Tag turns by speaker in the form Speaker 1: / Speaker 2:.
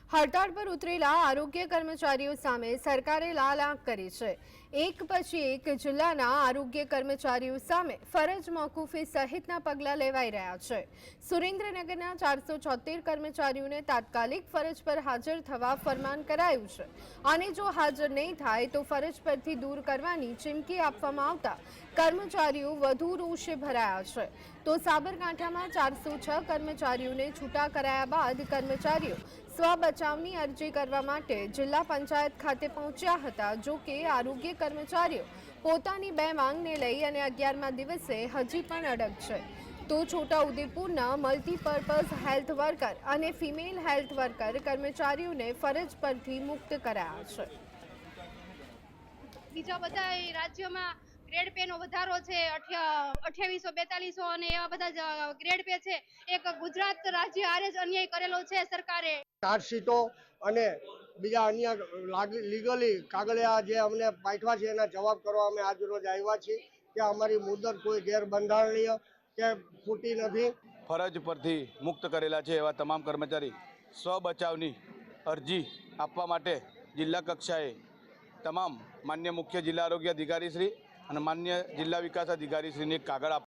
Speaker 1: હડતાળ પર ઉતરેલા આરોગ્ય કર્મચારીઓ સામે સરકારે લાલ આંખ કરી છે। એક પછી એક જિલ્લાના આરોગ્ય કર્મચારીઓ સામે ફરજ મોકૂફી સહિતના પગલાં લેવાઈ રહ્યા છે। સુરેન્દ્રનગરના 476 કર્મચારીઓને તાત્કાલિક ફરજ પર હાજર થવા ફરમાન કરાયું છે અને જો હાજર નહીં થાય તો ફરજ પરથી દૂર કરવાની ચીમકી આપવામાં આવતા કર્મચારીઓ વધુ રોષે ભરાયા છે। તો સાબરકાંઠામાં 406 કર્મચારીઓને છૂટા કરાયા બાદ કર્મચારીઓ સ્વ બચાવની અરજી કરવા માટે જિલ્લા પંચાયત ખાતે પહોંચ્યા હતા। જો કે આરોગ્ય કર્મચારીઓ પોતાની બે માંગને લઈ અને 11મા દિવસે હજી પણ અડગ છે। તો છોટાઉદેપુરના મલ્ટીપર્પઝ હેલ્થ વર્કર અને ફિમેલ હેલ્થ વર્કર કર્મચારીઓને ફરજ પરથી મુક્ત કરાયા છે।
Speaker 2: બીજા બધા રાજ્યોમાં ગ્રેડ પે નો વધારો છે 2800 4200 અને એવા બધા ગ્રેડ પે છે। એક ગુજરાત રાજ્ય આરે જ અન્યાય કરેલો છે સરકારે।
Speaker 3: ચાર્જશીટો અને બીજા અન્ય લીગલી કાગળિયા જે અમને પાઠવા છે એના જવાબ કરવા અમે આજ રોજ આવ્યા છીએ કે અમારી મુદત કોઈ ગેરબંધારણીય કે ખોટી નથી।
Speaker 4: ફરજ પરથી મુક્ત કરેલા છે એવા તમામ કર્મચારી સ્વ બચાવની અરજી આપવા માટે જિલ્લા કક્ષાએ તમામ માન્ય મુખ્ય જિલ્લા આરોગ્ય અધિકારી શ્રી અને માન્ય જિલ્લા વિકાસ અધિકારી શ્રીને એક કાગળ